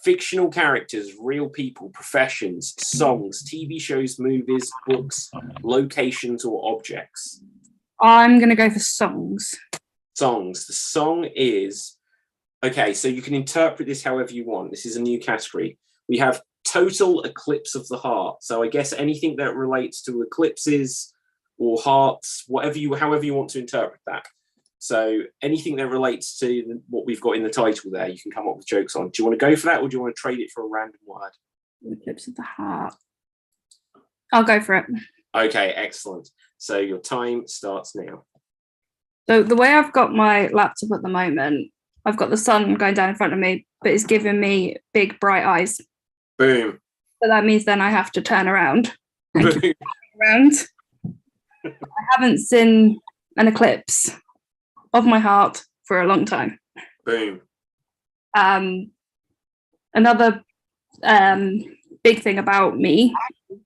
Fictional characters, real people, professions, songs, TV shows, movies, books, locations, or objects. I'm going to go for songs. Songs. The song is, okay, so you can interpret this however you want. This is a new category. We have total eclipse of the heart. So I guess anything that relates to eclipses or hearts, however you want to interpret that. So anything that relates to what we've got in the title there, you can come up with jokes on. Do you want to go for that, or do you want to trade it for a random word? Eclipse of the heart. I'll go for it. Okay, excellent. So your time starts now. So the way I've got my laptop at the moment, I've got the sun going down in front of me, but it's giving me big bright eyes. Boom. So that means then I have to turn around. Boom. Around. I haven't seen an eclipse of my heart for a long time. Boom. Another big thing about me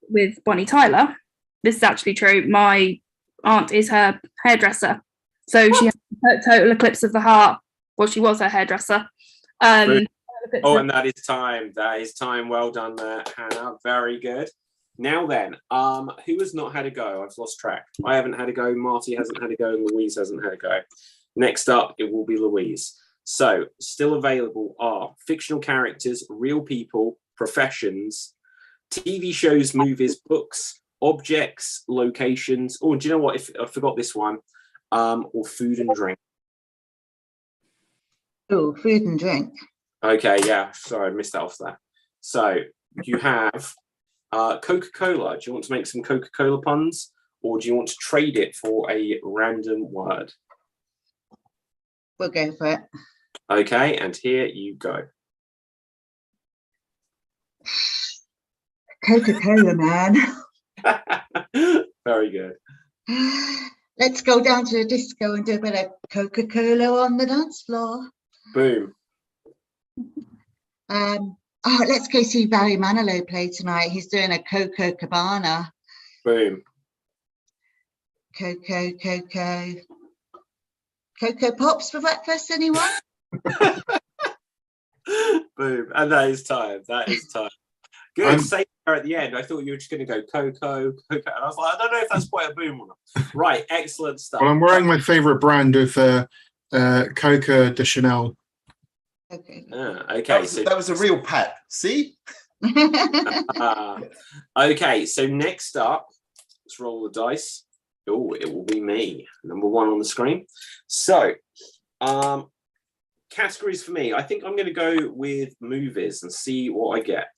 with Bonnie Tyler, this is actually true. My aunt is her hairdresser. So she has a total eclipse of the heart. Well, she was her hairdresser. And that is time. That is time. Well done there, Hannah. Very good. Now then, who has not had a go? I've lost track. I haven't had a go. Marty hasn't had a go. And Louise hasn't had a go. Next up, it will be Louise. So, still available are fictional characters, real people, professions, TV shows, movies, books, objects, locations. Oh, do you know what? If I forgot this one, or food and drink. Oh, food and drink. Okay, yeah. Sorry, I missed that off there. So you have Coca-Cola. Do you want to make some Coca-Cola puns, or do you want to trade it for a random word? We'll go for it. Okay, and here you go. Coca-Cola, man. Very good. Let's go down to the disco and do a bit of Coca-Cola on the dance floor. Boom. Let's go see Barry Manilow play tonight. He's doing a Coco Cabana. Boom. Cocoa Pops for breakfast, anyone? Boom. And that is time. That is time. Good. Say there at the end. I thought you were just going to go Coco. And I was like, I don't know if that's quite a boom or not. Right. Excellent stuff. Well, I'm wearing my favourite brand of Coca de Chanel. Okay. Okay. That was a real pet. See? Okay. So next up, let's roll the dice. Oh, it will be me. Number one on the screen. So, categories for me. I think I'm going to go with movies and see what I get.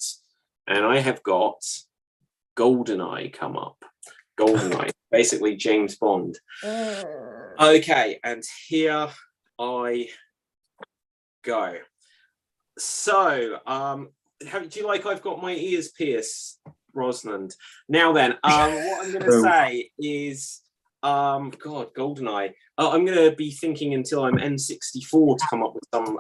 And I have got GoldenEye come up. GoldenEye, basically James Bond. Okay, and here I go. So, do you like I've got my ears pierced, Rosalind? Now then, what I'm going to say is, God, GoldenEye. I'm going to be thinking until I'm N64 to come up with some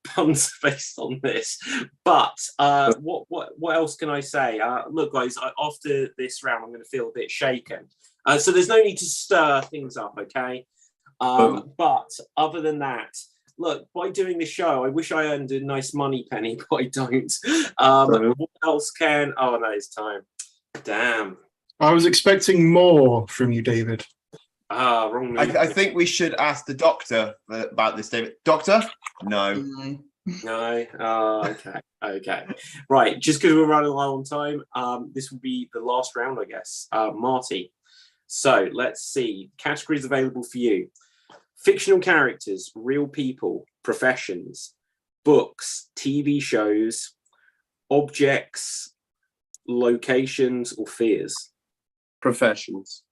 puns based on this. But what else can I say? Look, guys, after this round, I'm going to feel a bit shaken. So there's no need to stir things up, okay? But other than that, look, by doing this show, I wish I earned a nice money penny, but I don't. What else can... Oh, no, it's time. Damn. I was expecting more from you, David. Wrong. I think we should ask the doctor about this, David. Doctor? No. No. Okay. Right. Just because we're running low on time, this will be the last round, I guess. Marty. So let's see. Categories available for you. Fictional characters, real people, professions, books, TV shows, objects, locations, or fears. Professions.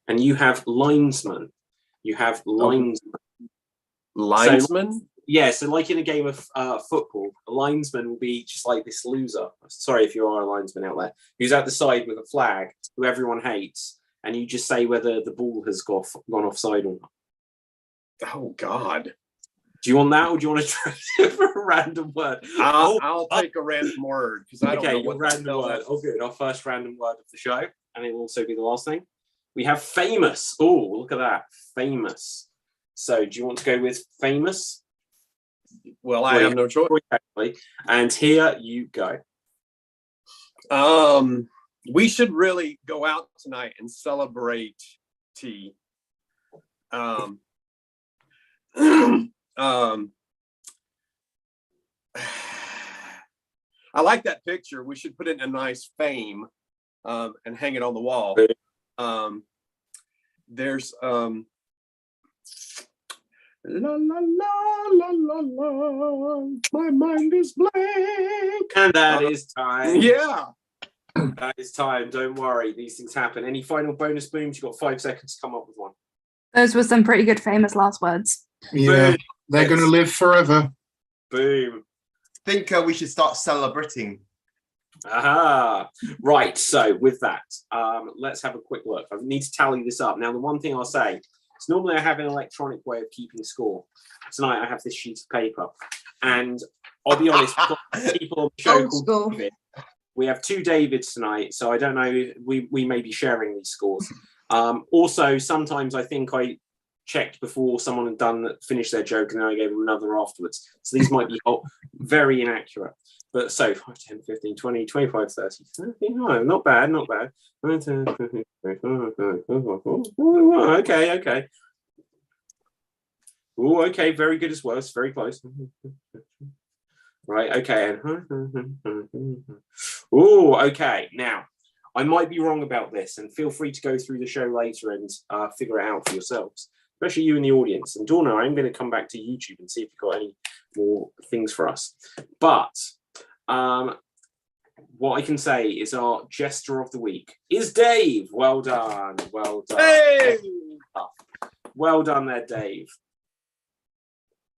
And you have linesman. Linesman? So like in a game of football, a linesman will be just like this loser. Sorry if you are a linesman out there, who's at the side with a flag, who everyone hates. and you just say whether the ball has gone offside or not. Oh God. Do you want that, or do you want to try for a random word? I'll take a random word because I don't know what random word. Oh, good. Our first random word of the show, and it will also be the last thing. We have famous. Oh, look at that, famous. So, do you want to go with famous? Well, I have no choice. And here you go. We should really go out tonight and celebrate tea. I like that picture. We should put it in a nice frame and hang it on the wall. There's la la la la la la. My mind is blank. And that is time. Yeah. That is time. Don't worry. These things happen. Any final bonus booms? You've got 5 seconds to come up with one. Those were some pretty good famous last words. Yeah, Boom. they're going to live forever. Boom. I think we should start celebrating. Aha. Right. So with that, let's have a quick look. I need to tally this up. Now, the one thing I'll say is normally I have an electronic way of keeping score. Tonight I have this sheet of paper. And I'll be honest, we've got people on the show Old called school. David. We have 2 Davids tonight, so I don't know. We may be sharing these scores. Also, sometimes I think I checked before someone had finished their joke, and then I gave them another afterwards. So these might be very inaccurate. But so 5, 10, 15, 20, 25, 30. No, not bad, not bad. Okay. Oh, okay, very good as well. It's very close. Right, okay. Oh, okay. Now, I might be wrong about this, and feel free to go through the show later and figure it out for yourselves, especially you in the audience. And Donna, I'm going to come back to YouTube and see if you've got any more things for us. But what I can say is our Jester of the Week is Dave. Well done. Well done. Hey! Well done there, Dave.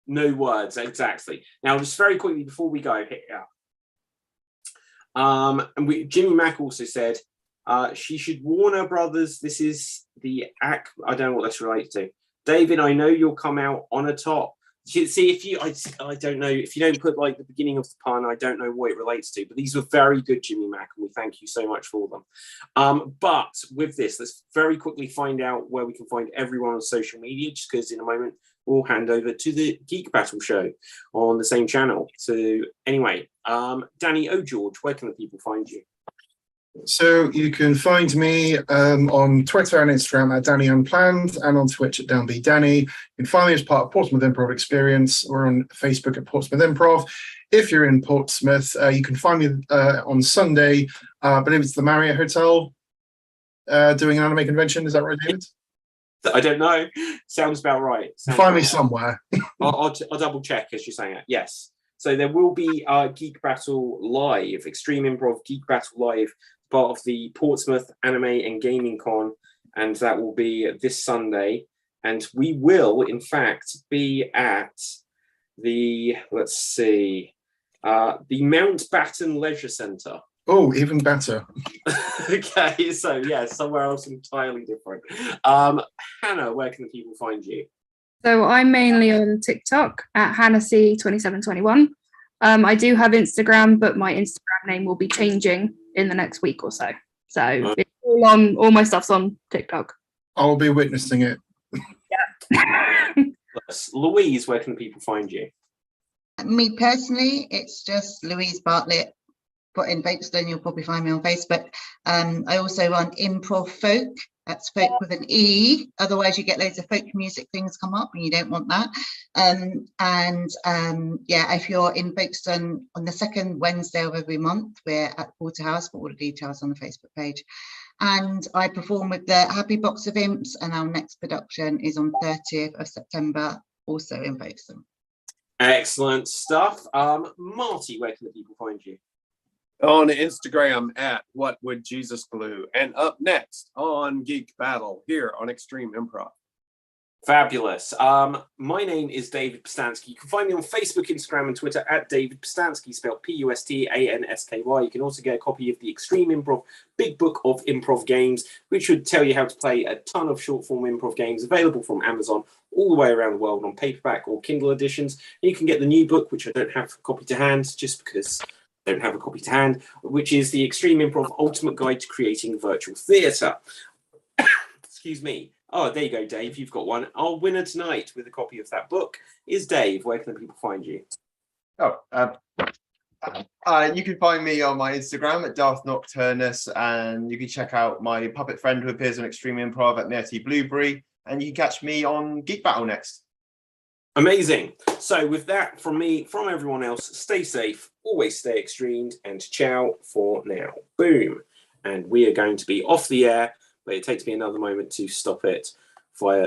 No words, exactly. Now, just very quickly before we go, Jimmy Mack also said she should warn her brothers. This is the act. I don't know what this relates to. David, I know you'll come out on a top. See, if you, I don't know, if you don't put like the beginning of the pun, I don't know what it relates to, but these were very good, Jimmy Mack, and we thank you so much for them. But with this, let's very quickly find out where we can find everyone on social media, just because in a moment we'll hand over to the Geek Battle show on the same channel. So anyway, Danny O'George, where can the people find you? So you can find me on Twitter and Instagram at Danny Unplanned, and on Twitch at DownBDanny. You can find me as part of Portsmouth Improv Experience, or on Facebook at Portsmouth Improv. If you're in Portsmouth, you can find me on Sunday. I believe it's the Marriott Hotel doing an anime convention. Is that right, David? I don't know. Sounds about right. Find me somewhere. I'll double check as you're saying it. Yes. So there will be Geek Battle Live, Extreme Improv Geek Battle Live, part of the Portsmouth Anime and Gaming Con, and that will be this Sunday. And we will, in fact, be at the, the Mountbatten Leisure Centre. Oh, even better. Okay, so yeah, somewhere else entirely different. Hannah, where can the people find you? So I'm mainly on TikTok at HannahC2721. I do have Instagram, but my Instagram name will be changing in the next week or so. So it's all my stuff's on TikTok. I'll be witnessing it. Yeah. Louise, where can the people find you? Me personally, it's just Louise Bartlett. Put in Folkestone, you'll probably find me on Facebook. I also run Improv Folk. That's folk with an E. Otherwise, you get loads of folk music things come up, and you don't want that. Yeah, if you're in Folkestone on the second Wednesday of every month, we're at Porterhouse. For all the details on the Facebook page. And I perform with the Happy Box of Imps, and our next production is on 30th of September, also in Folkestone. Excellent stuff. Marty, where can the people find you? On Instagram at What Would Jesus Glue, and up next on Geek Battle here on Extreme Improv. Fabulous. My name is David Postansky. You can find me on Facebook, Instagram, and Twitter at David Postansky, spelled Pustansky. You can also get a copy of the Extreme Improv Big Book of Improv Games, which would tell you how to play a ton of short form improv games available from Amazon all the way around the world on paperback or Kindle editions. And you can get the new book, which I don't have a copy to hand, just because I don't have a copy to hand, which is the Extreme Improv Ultimate Guide to Creating Virtual Theatre. Excuse me. Oh, there you go, Dave. You've got one. Our winner tonight with a copy of that book is Dave. Where can people find you? You can find me on my Instagram at Darth Nocturnus, and you can check out my puppet friend who appears on Extreme Improv at Nerty Blueberry, and you can catch me on Geek Battle next. Amazing. So with that, from me, from everyone else, stay safe, always stay extremed, and ciao for now. Boom. And we are going to be off the air, but it takes me another moment to stop it via